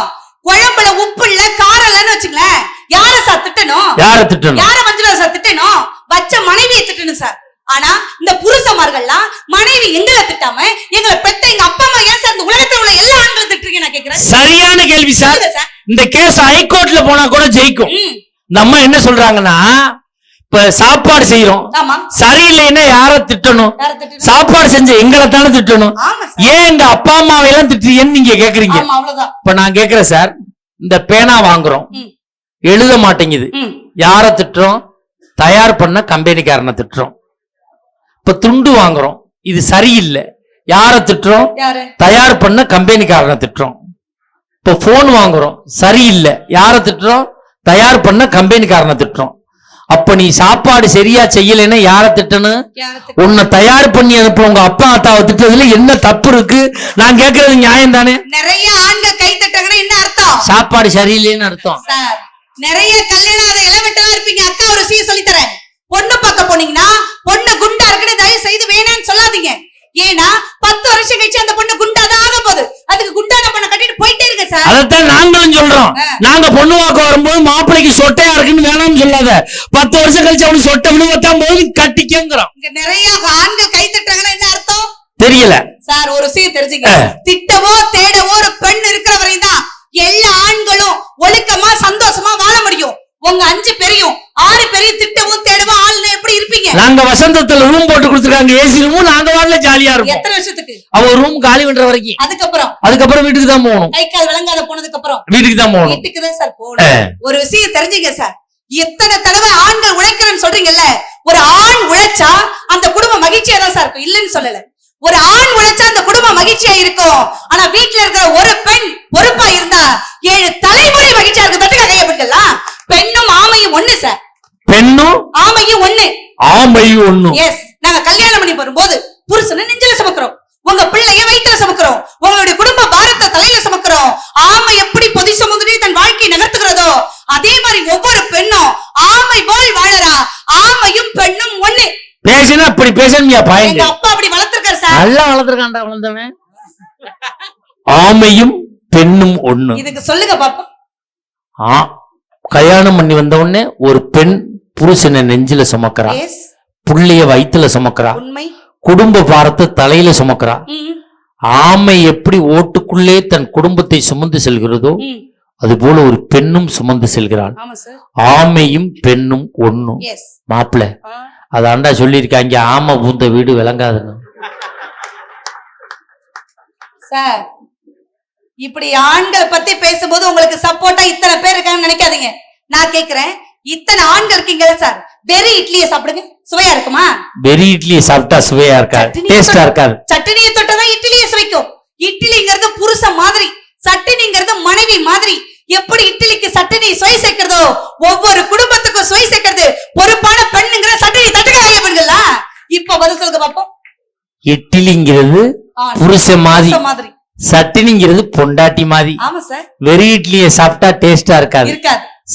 குழம்புல உப்பு இல்ல காரம் இல்லன்னு வச்சுங்களேன், யார சார் திட்டணும்? யார மஞ்சுளா சார் திட்டணும்? வச்ச மனைவியை திட்டணும் சார். ஆனா இந்த புருஷமார்கள்லாம் மனைவி எங்களை திட்டாம எங்களை பெத்த எங்க அப்பா அம்மா ஏன் சார் இந்த உலகத்துல உள்ள எல்லா ஆண்களும் திட்டுறீங்க? நான் கேக்குறேன். சரியான கேள்வி சார். இந்த கேஸ் ஹைகோர்ட்ல போனா கூட ஜெயிக்கும். இந்த அம்மா என்ன சொல்றாங்கன்னா, இப்ப சாப்பாடு செய்யறோம், சரியில்லைன்னா யார திட்டணும்? சாப்பாடு செஞ்ச எங்களை தானே திட்டணும். ஏன் எங்க அப்பா அம்மாவை எல்லாம் திட்டுறீங்கன்னு நீங்க கேக்குறீங்க. இப்ப நான் கேக்குறேன் சார், இந்த பேனா வாங்குறோம், எழுத மாட்டேங்குது, யார திட்டுறோம்? தயார் பண்ண கம்பெனிக்காரனை திட்டுறோம். இப்ப துண்டு வாங்குறோம், இது சரியில்லை, யார திட்டுறோம்? தயார் பண்ண கம்பெனிக்காரனை திட்டுறோம். இப்ப போன் வாங்குறோம், சரியில்லை, யார திட்டுறோம்? தயார் பண்ண கம்பெனிக்காரனை திட்டுறோம். அப்ப நீ சாப்பாடு சரியா செய்யலைன்னா யார திட்டணும்? உன்னை தயார் பண்ணி அனுப்ப உங்க அப்பா அத்தாவை திட்டதுல என்ன தப்பு இருக்கு? நான் கேட்கறது நியாயம் தானே? நிறைய ஆண்கள் கை தட்டாங்கன்னா என்ன அர்த்தம்? சாப்பாடு சரியில்லைன்னு அர்த்தம். நிறைய கல்யாணம் அதை எலமெண்டா இருப்பீங்க. அக்கா ஒரு சீ சொல்லி தரேன். பொண்ணு பார்க்க போனீங்கன்னா பொண்ணு குண்டா இருக்குன்னு தயவு செய்து வேணான்னு சொல்லாதீங்க. ஏன்னா 10 வருஷம் கழிச்சு அந்த பொண்ணு குண்டாதான் ஆக போகுது. அதுக்கு குண்டான பொண்ணை கட்டிட்டு போயிட்டே இருக்க சார். அதைத்தான் நாங்களும் சொல்றோம். நாங்க பொண்ணு பார்க்க வரும்போது மாப்பிள்ளைக்கு சொட்டையா இருக்குன்னு வேணாம்னு சொல்லாத. 10 வருஷம் கழிச்சு அவனுக்கு சொட்டை விழுவத்தான் போது கட்டிக்கங்கிறோம். இங்க நிறைய ஆண்கள் கை தட்டுறாங்கன்னா என்ன அர்த்தம் தெரியல சார். ஒரு விஷயம் தெரிஞ்சுங்க, திட்டவோ தேடவோ ஒரு பெண் இருக்கிற வரையும் தான் எல்லா ஆண்களும் ஒழுக்கமா சந்தோஷமா வாழ முடியும். உங்க 5 பேரையும் 6 பேரையும் திட்டவும் தேடவும் ஆளுநர் எப்படி இருப்பீங்க? நாங்க வசந்தத்துல ரூம் போட்டு கொடுத்துருக்காங்க, ஏசி ரூம். நாங்க வாழல ஜாலியா இருக்கும். எத்தனை வருஷத்துக்கு? அவ ரூம் காலி பண்ற வரைக்கும். அதுக்கப்புறம் வீட்டுக்கு தான் போகணும். கை கால் விளங்காத போனதுக்கு அப்புறம் வீட்டுக்கு தான் போகணும். வீட்டுக்கு தான் சார் போகணும். ஒரு விஷயம் தெரிஞ்சுங்க சார், எத்தனை தடவை ஆண்கள் உழைக்கிறேன்னு சொல்றீங்கல்ல, ஒரு ஆண் உழைச்சா அந்த குடும்பம் மகிழ்ச்சியா தான் சார் இருக்கும், இல்லன்னு சொல்லல. ஒரு ஆண் உழைச்சா அந்த குடும்பம் மகிழ்ச்சியா இருக்கும். ஆனா வீட்டுல இருக்கிற ஒரு பெண் பொறுப்பா இருந்தா 7 தலைமுறை மகிழ்ச்சியா இருக்கு. தட்டுக்க கையப்பட்டுலாம். பெண்ணும் ஆமையும் ஒண்ணு சார். பெண்ணும் ஆமையும் ஒண்ணு. ஆமையும் ஒண்ணு. எஸ். நாங்க கல்யாணம் பண்ணி வரும்போது புருஷனை நெஞ்சில சுமக்கிறோம், உங்க பிள்ளைய வயிற்றுல சுமக்கிறோம், உங்களுடைய குடும்ப பாரத்தை தலையில சுமக்கிறோம். ஆமை எப்படி பொதி சுமந்துட்டு தன் வாழ்க்கையை நகர்த்துகிறதோ அதே மாதிரி ஒவ்வொரு பெண்ணும் ஆமை போல் வாழறா. ஆமையும் பெண்ணும் ஒண்ணு. பேசினா அப்படி பேசணும்யா பாய். எங்க அப்பா அப்படி வளர்த்திருக்காரு சார். நல்லா வளர்த்திருக்கான்டா வளர்ந்தவன். ஆமையும் பெண்ணும் ஒண்ணு. இதுக்கு சொல்லுங்க பாப்பா. கல்யாணம் பண்ணி வந்த உடனே ஒரு பெண் புருஷனை நெஞ்சில சுமக்கிறா, புள்ளைய வயிற்றுல சுமக்கிறா, குடும்ப பாரத்தை தலையில சுமக்கிறா. ஆமை எப்படி ஓட்டுக்குள்ளே தன் குடும்பத்தை சுமந்து செல்கிறதோ அது போல ஒரு பெண்ணும் சுமந்து செல்கிறாள். ஆமையும் பெண்ணும் ஒண்ணும். மாப்பிள்ள அதாண்டா சொல்லியிருக்காங்க, ஆமை பூந்த வீடு விளங்காதுன்னு. சார் இப்படி ஆண்களை பத்தி பேசும்போது உங்களுக்கு சப்போர்ட்டா இத்தனை பேர் இருக்காங்கன்னு நினைக்காதீங்க. நான் கேக்குறேன், இத்தனை ஆண்கள் இருக்கீங்க சார், வெறி இட்லியை சாப்பிடுங்க, சுவையா இருக்குமா? வெறி இட்லியை சாப்பிட்டா சுவையா இருக்காது, டேஸ்டா இருக்காது. சட்னியை தொட்டதான் இட்லியை சுவைக்கும். இட்லிங்கிறது புருஷன் மாதிரி, சட்னிங்கிறது மனைவி மாதிரி. எப்படி இட்லிக்கு சட்னி சுவை சேர்க்கிறதோ ஒவ்வொரு குடும்பத்துக்கும் சுவை சேர்க்கிறது பொறுப்பான பெண்ணுங்கிற சட்னி தட்டுக்காய பெண்களா. இப்ப பதில் சொல்லுங்க பாப்போம். இட்லிங்கிறது புருஷன் மாதிரி, சட்னிங்கிறது பொண்டாட்டி மாதிரி. ஆமா சார். வெறும் இட்லியை சாப்பிட்டா டேஸ்டா இருக்காது,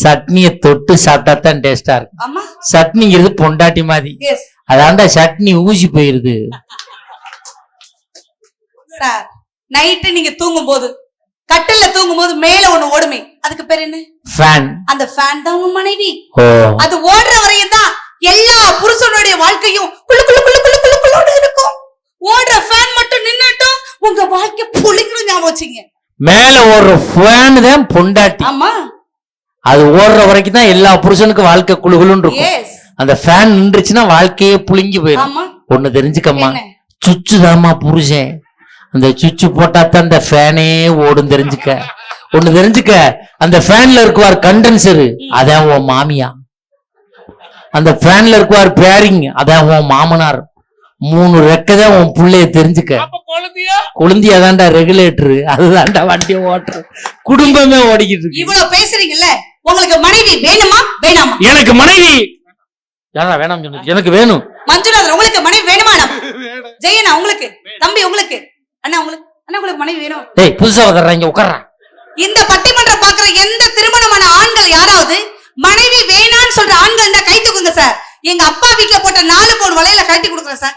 சட்னியை தொட்டு சாப்பிட்டா தான் டேஸ்டா இருக்கு. சட்னிங்கிறது பொண்டாட்டி மாதிரி, அதாண்டா சட்னி ஊசி போயிருது. சார் நைட்டு நீங்க தூங்கும் போது கட்டில்ல தூங்கும் போது மேல ஒண்ணு ஓடுமே, அதுக்கு பேர் என்ன? ஃபேன். அந்த ஃபேன் தான் உங்க மனைவி. அது ஓடுற வரையும் தான் எல்லா புருஷனுடைய வாழ்க்கையும் குளு குளு குளு குளு குளு குளோடு இருக்கும். ஓடுற ஃபேன் மட்டும் நின்னுட்டும் உங்க வாழ்க்கை புளிங்கணும். ஞாபகம் வச்சுங்க, மேல ஓடுற ஃபேன் தான் பொண்டாட்டி. ஆமா, அது ஓடுற வரைக்கும் தான் எல்லா புருஷனுக்கும் வாழ்க்கை குளுகுலுன்னு இருக்கும். அந்த ஃபேன் நின்றுச்சுன்னா வாழ்க்கையே புளிங்கி போயிடும். ஒண்ணு தெரிஞ்சுக்கம்மா, சுச்சு தாமா புருஷன். அந்த சுவிட்ச் போட்டா தான் அந்த ஃபேனே ஓடும். தெரிஞ்சுக்க, ஒண்ணு தெரிஞ்சுக்க, அந்த ஃபேன்ல இருக்குவார் கண்டென்சரு, அதான் உன் மாமியா. அந்த ஃபேன்ல இருக்குவார் பேரிங், அதான் உன் மாமனார். 3 ரெக்கதான் உன் புள்ளைய. தெரிஞ்சுக்க, குழந்தையாதான்டா ரெகுலேட்டரு, அதுதான்டா வண்டியை ஓட்டுற குடும்பமே ஓடிக்கிட்டு இருக்கு. இவ்வளவு பேசுறீங்கல்ல, உங்களுக்கு மனைவி வேணுமா வேணாமா? எனக்கு மனைவி யாரா வேணாம் சொன்ன? எனக்கு வேணும். மஞ்சுநாதன் உங்களுக்கு மனைவி வேணுமா? ஜெயனா உங்களுக்கு, தம்பி உங்களுக்கு, அண்ணா உங்களுக்கு, அண்ணா உங்களுக்கு மனைவி வேணும். டேய் புதுசா வர்றாங்க உட்கார்றா. இந்த பட்டிமன்றம் பாக்குற எந்த திருமணமான ஆண்கள் யாராவது மனைவி வேணான்னு சொல்ற ஆண்கள் இருந்தா கை தூக்குங்க சார். எங்க அப்பா வீட்டுல போட்ட 4 பவுன் வளையல கட்டி கொடுக்குறேன் சார்.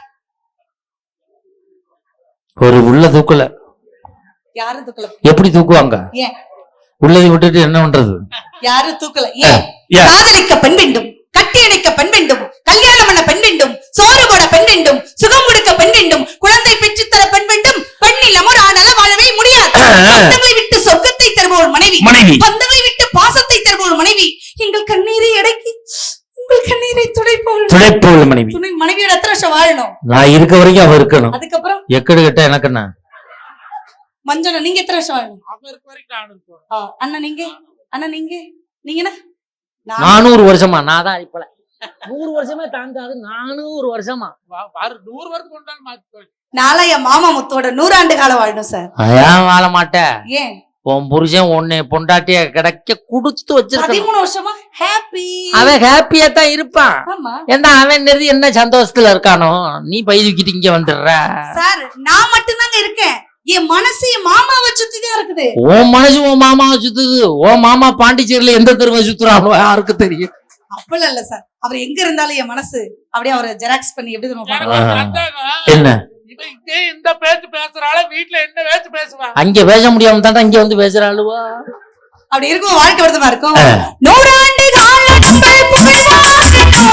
ஒரு உள்ள தூக்கல யாரும் தூக்கல. எப்படி தூக்குவாங்க? ஏன் உள்ளதை விட்டுட்டு என்ன பண்றது? யாரும் தூக்கல. ஏன்? ஏன்? காதலிக்க பெண் வேண்டும், கட்டி அணைக்க பெண் வேண்டும், கல்யாணம் பண்ண பெண் வேண்டும், சோறு போட பெண் வேண்டும், சுகம் கொடுக்க பெண் வேண்டும், குழந்தை பெற்று தர பெண் வேண்டும். பெண் இல்லாம ஒரு ஆணால வாழவே முடியாது. பந்தவை விட்டு சொர்க்கத்தை தருபவள் மனைவி, பந்தவை விட்டு பாசத்தை தருபவள் மனைவி, எங்கள் கண்ணீரை அடக்கி உங்கள் கண்ணீரை துடைப்பவள் மனைவி. மனைவியோட எத்தனை வருஷம் வாழணும்? நான் இருக்க வரைக்கும் அவ இருக்கணும். அதுக்கப்புறம் எக்கடு கட்ட எனக்கு என்ன மஞ்சள், நீங்க எத்தனை வருஷம் வாழணும்? அவ இருக்க வரைக்கும் நான் இருப்பேன். அண்ணா நீங்க, அண்ணா நீங்க, நீங்க என்ன? 400 வருஷமா? நான் தான் இப்பல 100 வருஷமே தாங்காது. 400 வருஷமா? 100 வருஷம் கொண்டாலும் மாத்தி. நாளை என் மாமா முத்தோட 100 ஆண்டு காலம் வாழணும் சார். ஏன் வாழ மாட்டேன்? ஏன்? உன் புருஷன் உன்னை பொண்டாட்டிய கிடைக்க குடுத்து வச்சிருக்க. 13 வருஷமா ஹாப்பி. அவன் ஹாப்பியா தான் இருப்பான். ஆமா. ஏன்னா அவன் என்ன சந்தோஷத்துல இருக்கானோ, நீ பை தூக்கிட்டு இங்க வந்துடுற. சார் நான் மட்டும் தாங்க இருக்கேன். என் மனசு என் மாமாவை சுத்தி தான் இருக்குது. உன் மனசு உன் மாமாவை சுத்துது. உன் மாமா பாண்டிச்சேரியில எந்த தெருவை சுத்துறானோ யாருக்கு தெரியும்? அப்பெல்லாம் இல்ல சார். அவர் எங்க இருந்தாலும் என் மனசு அப்படியே அவரை ஜெராக்ஸ் பண்ணி எப்படி நம்ம எனக்கு பார்க்கலாம். ஒரு சந்தேகம். என்ன இவன் இங்கே இந்த பேச்சு பேசுறாள, வீட்டுல என்ன பேச்சு பேசுவான்? அங்க பேச முடியாம தான் இங்க வந்து பேசுறாளுவா. அப்படி இருக்கும் வாழ்க்கை வருத்தமா இருக்கும். 100 ஆண்டு காலங்கள் புகழாகட்டும்.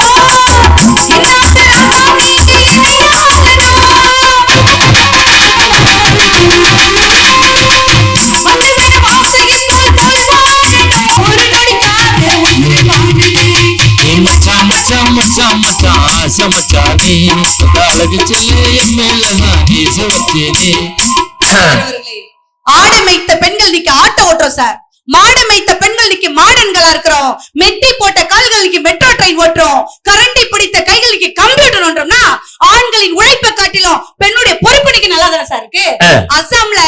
என்னாது ராசாமி மன்னனின் வாசையில் போய் வாழட்டும். ஒரு நொடிக்காக உயிர் வாழட்டும். ஆடு மேய்த்த பெண்கள் இன்னைக்கு ஆட்டோ ஓட்டுறோம் சார். மாடு மேய்த்த பெண்கள் இன்னைக்கு மாடன்களா இருக்கிறோம். மெட்டி போட்ட கால்கள் இன்னைக்கு மெட்ரோ ட்ரெயின் ஓட்டுறோம். கரண்டி பிடித்த கைகள் இன்னைக்கு கம்ப்யூட்டர் ஓட்டுறோம்னா ஆண்களின் உழைப்பை காட்டிலும் பெண்ணுடைய பொறுப்பு இன்னைக்கு நல்லா தானே சார் இருக்கு. அசாம்ல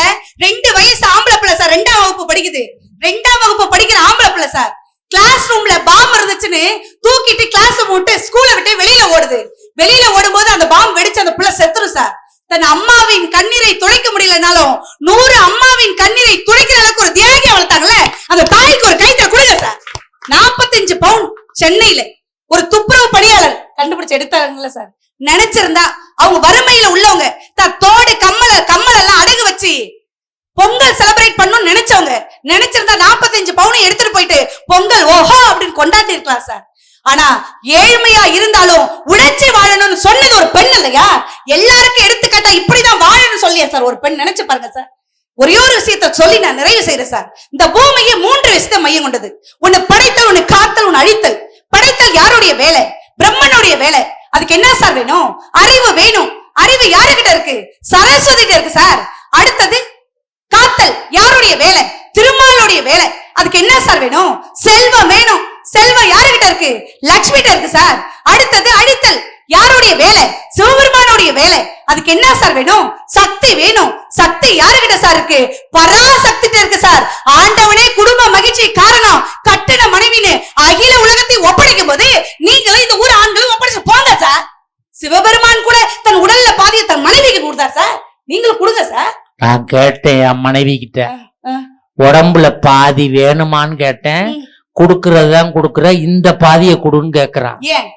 2 வயசு ஆம்பளை பிள்ளை சார் 2ஆம் வகுப்பு படிக்குது. 2ஆம் வகுப்பு படிக்கிற ஆம்பளை பிள்ளை சார் கிளாஸ் ரூம்ல பாம்பு இருந்துச்சுன்னு தூக்கிட்டு கிளாஸ் விட்டு ஸ்கூலை விட்டு வெளியில ஓடுது. வெளியில ஓடும்போது அந்த பாம்பு வெடிச்சு அந்த பிள்ளை செத்துரும் சார். தன் அம்மாவின் கண்ணீரை துடைக்க முடியலனாலும் 100 அம்மாவின் கண்ணீரை துடைக்கிற அளவுக்கு ஒரு தியாகி வளர்த்தாங்களே, அந்த தாய்க்கு ஒரு கைத்தற கொடுங்க சார். 45 பவுன் சென்னையில ஒரு துப்புரவு பணியாளர் கண்டுபிடிச்சு எடுத்தாங்கல்ல சார். நினைச்சிருந்தா அவங்க வறுமையில உள்ளவங்க தோடு கம்மல் எல்லாம் அடகு வச்சு பொங்கல் செலிப்ரேட் பண்ணணும்னு நினைச்சவங்க நினைச்சிருந்தா 45 பவுனை எடுத்துட்டு போயிட்டு பொங்கல் ஓஹோ அப்படின்னு கொண்டாடி இருக்கலாம் சார். ஆனா ஏழ்மையா இருந்தாலும் உழைச்சி வாழணும்னு சொன்னது ஒரு பெண் இல்லையா? எல்லாருக்கும் எடுத்துக்காட்டா இப்படிதான் வாழணும்னு சொல்லியா சார் ஒரு பெண்? நினைச்சு பாருங்க சார். ஒரே ஒரு விஷயத்த சொல்லி நான் நிறைவு செய்யறேன் சார். இந்த பூமியை 3 விஷயத்தை மையம் கொண்டது. ஒன்னு படைத்தல், ஒன்னு காத்தல், ஒன்னு அழித்தல். படைத்தல் யாருடைய வேலை? பிரம்மனுடைய வேலை. அதுக்கு என்ன சார் வேணும்? அறிவு வேணும். அறிவு யாருகிட்ட இருக்கு? சரஸ்வதி கிட்ட இருக்கு சார். அடுத்தது காத்தல் யாருடைய வேலை? திருமாலுடைய வேலை. அதுக்கு என்ன சார் வேணும்? செல்வம் வேணும். செல்வம் யாருகிட்ட இருக்கு? லட்சுமி கிட்ட இருக்கு சார். அடுத்தது அழித்தல் யாருடைய வேலை? சிவபெருமானுடைய வேலை. அதுக்கு என்ன சார் வேணும்? சக்தி வேணும். சக்தி யாருகிட்ட சார் இருக்கு? பராசக்தி இருக்கு சார். ஆண்டவனே குடும்ப மகிழ்ச்சி காரணம் கட்டின மனைவின்னு அகில உலகத்தை ஒப்படைக்கும் போது நீங்களும் இந்த ஊர் ஆண்களும் ஒப்படைச்சு போங்க சார். சிவபெருமான் கூட தன் உடல்ல பாதியை தன் மனைவிக்கு கொடுத்தார் சார். நீங்களும் கொடுங்க சார். நான் கேட்டேன் என் மனைவி கிட்ட, உடம்புல பாதி வேணுமான்னு கேட்டேன். குடுக்கறதுதான் குடுக்கற, இந்த பாதியை குடுன்னு கேக்குறான். ஏன்?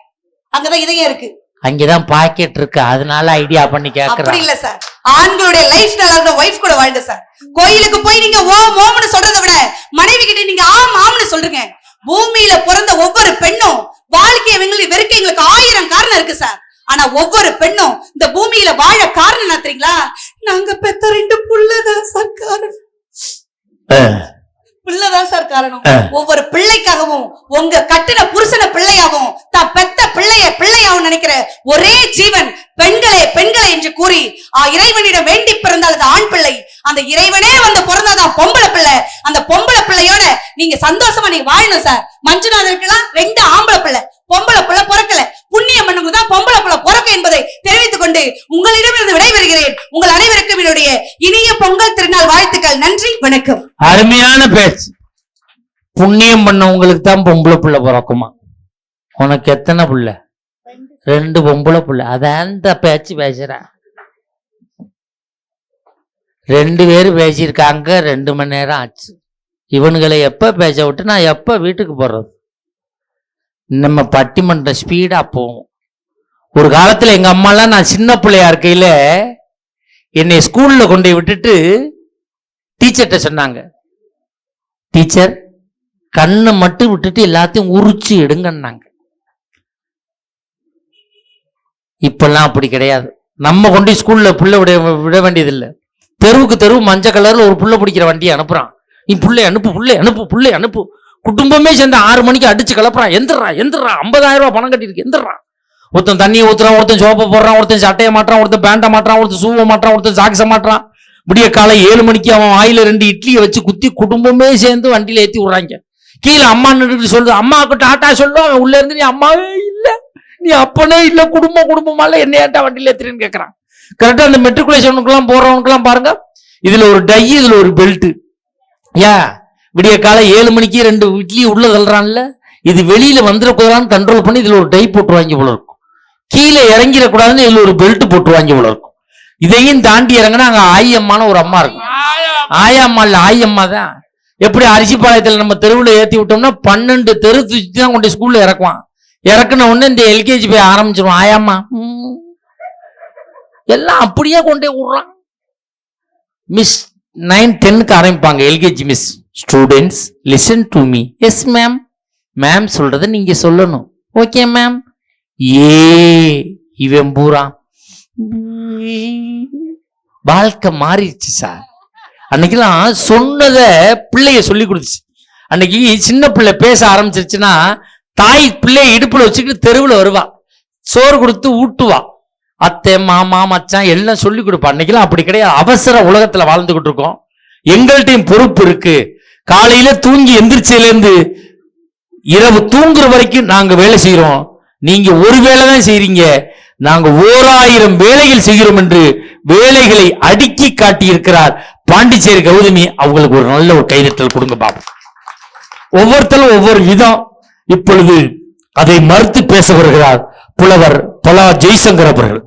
அங்கதான் இதயம் இருக்கு, அங்கதான் பாக்கெட் இருக்கு, அதனால ஐடியா பண்ணி கேக்குறான். அப்படி இல்ல சார். ஆண்களுடைய லைஃப் ஸ்டைல் வைஃப் கூட வாழ்ந்த சார். கோயிலுக்கு போய் நீங்க ஓம் ஓம்னு சொல்றதை விட மனைவி கிட்ட நீங்க ஆம் ஆம்னு சொல்றீங்க. பூமியில பிறந்த ஒவ்வொரு பெண்ணும் வாழ்க்கையை வெறுக்க எங்களுக்கு 1000 காரணம் இருக்கு சார். ஆனா ஒவ்வொரு பெண்ணும் இந்த பூமியில வாழ காரணம் என்ன தெரியுங்களா? நாங்க பெத்த 2 புள்ளதான் சார் காரணம். பிள்ளைதான் சார் காரணம். ஒவ்வொரு பிள்ளைக்காகவும் உங்க கட்டின புருஷன பிள்ளையாகவும் தான் பெத்த பிள்ளையாவும் நினைக்கிற ஒரே ஜீவன் பெண்களே பெண்களே என்று கூறி இறைவனிடம் வேண்டி பிறந்தால் அது ஆண் பிள்ளை. அந்த இறைவனே வந்து பிறந்தாதான் பொம்பளை பிள்ளை. அந்த பொம்பளை பிள்ளையோட நீங்க சந்தோஷமா நீங்க வாழணும் சார். மஞ்சுநாதருக்கெல்லாம் 2 ஆம்பளை பிள்ளை, பொம்பளை பிள்ளை பிறக்கல. புண்ணியம் பண்ணும்போதுதான் பொம்பளை பிள்ளை பிறக்க என்பதை தெரிவித்துக் கொண்டு உங்களிடமிருந்து விடைபெறுகிறேன். உங்கள் அனைவருக்கும் என்னுடைய இனிய பொங்கல் திருநாள் வாழ்த்துக்கள். நன்றி, வணக்கம். அருமையான பேச்சு. புண்ணியம் பண்ணவங்களுக்கு தான் பொம்பளை பிள்ளை பிறக்குமா? உனக்கு எத்தனை பிள்ளை? 2 பொம்பளை பிள்ளை. அதான் அந்த பேச்சு பேசுற. 2 பேரு பேசியிருக்காங்க. 2 மணி நேரம் ஆச்சு. இவனுங்களை எப்ப பேச விட்டு நான் எப்ப வீட்டுக்கு போறது? நம்ம பட்டிமன்றம் ஸ்பீடா போவோம். ஒரு காலத்துல எங்க அம்மாலாம் நான் சின்ன பிள்ளையா இருக்கையில என்னை ஸ்கூல்ல கொண்டு விட்டுட்டு டீச்சர்கிட்ட சொன்னாங்க, டீச்சர் கண்ணை மட்டும் விட்டுட்டு எல்லாத்தையும் உரிச்சு எடுங்கன்னாங்க. இப்பெல்லாம் அப்படி கிடையாது. நம்ம கொண்டு ஸ்கூல்ல புள்ள விட வேண்டியதில்லை. தெருவுக்கு தெருவு மஞ்சள் கலர்ல ஒரு புள்ள பிடிக்கிற வண்டியை அனுப்புறான். நீ புள்ளை அனுப்பு, புள்ளை அனுப்பு. குடும்பமே சேர்ந்து 6 மணிக்கு அடிச்சு கலப்புறான். எந்திரா 50,000 ரூபாய் பணம் கட்டிருக்கு, எந்திரா. ஒருத்தன் தண்ணியை ஊத்துறான், ஒருத்தன் சோப்பை போடுறான், ஒருத்தன் சட்டையை மாட்டான், ஒருத்தன் பேண்டை மாட்டான், ஒருத்தன் சூவை மாட்டான், ஒருத்தன் சாக்ஸை மாட்டான். விடிய காலை 7 மணிக்கு அவன் வாயில 2 இட்லியை வச்சு குத்தி குடும்பமே சேர்ந்து வண்டியில ஏத்தி விடுறாங்க. கீழே அம்மா நின்றுட்டு சொல்லுது, அம்மாவுக்கு டாட்டா சொல்லும். அவன் உள்ள இருந்து, நீ அம்மாவே இல்ல, நீ அப்பனே இல்ல, குடும்பமால என்ன ஏட்டா வண்டியில ஏத்துறேன்னு கேட்கறான். கரெக்டா அந்த மெட்ரிகுலேஷனுக்குலாம் போறவனுக்குலாம் பாருங்க, இதுல ஒரு டை, இதுல ஒரு பெல்ட். ஏன் விடிய காலை 7 மணிக்கு 2 இட்லி உள்ள தள்ளுறான்ல, இது வெளியில வந்துடக்கூடாதுன்னு கண்ட்ரோல் பண்ணி இதுல ஒரு டை போட்டுருவாங்க போல இருக்கும். கீழே இறங்கிடக்கூடாதுன்னு இதுல ஒரு பெல்ட் போட்டுருவாங்க போல இருக்கும். இதையும் தாண்டி இறங்கினா அங்க ஆயம்மான ஒரு அம்மா இருக்கும். ஆயம்மா இல்ல, ஆயம்மா தான். எப்படி அரிசிப்பாளையத்துல நம்ம தெருவுல ஏத்தி விட்டோம்னா 12 தெரு சுத்தி தான் கொண்டு ஸ்கூல்ல இறக்குவான். இறக்குன உடனே இந்த எல்கேஜி போய் ஆரம்பிச்சிருவான். ஆயம்மா எல்லாம் அப்படியே கொண்டே விடுறான். மிஸ் 9-10க்கு ஆரம்பிப்பாங்க LKG miss. Students listen to me. Yes ma'am. Ma'am சொல்றத நீங்க சொல்லணும். Okay ma'am. இவன் பூரா வாழ்க்கை மாறிடுச்சு சார். அன்னைக்கெல்லாம் சொன்னத பிள்ளைய சொல்லி கொடுத்துச்சு. அன்னைக்கு சின்ன பிள்ளை பேச ஆரம்பிச்சிருச்சுன்னா தாய் பிள்ளைய இடுப்புல வச்சுக்கிட்டு தெருவுல வருவா, சோறு கொடுத்து ஊட்டுவா, அத்தை மாமா மச்சான் எல்லாம் சொல்லி கொடுப்பா. அன்னைக்கெல்லாம் அப்படி கிடையாது. அவசர உலகத்துல வாழ்ந்துகிட்டு இருக்கோம். எங்கள்கிட்டையும் பொறுப்பு இருக்கு. காலையில தூங்கி எந்திரிச்சதுல இருந்து இரவு தூங்குற வரைக்கும் நாங்க வேலை செய்யறோம். நீங்க ஒரு வேலை தான் செய்றீங்க, நாங்க 1000 வேலைகள் செய்கிறோம் என்று வேலைகளை அடுக்கி காட்டி இருக்கிறார் பாண்டிச்சேரி கௌதமி. அவங்களுக்கு ஒரு நல்ல ஒரு கைதட்டல் கொடுங்க பாப்போம். ஒவ்வொருத்தரும் ஒவ்வொரு விதம். இப்பொழுது அதை மறுத்து பேச வருகிறார் புலவர் பலா ஜெய்சங்கர் அவர்கள்.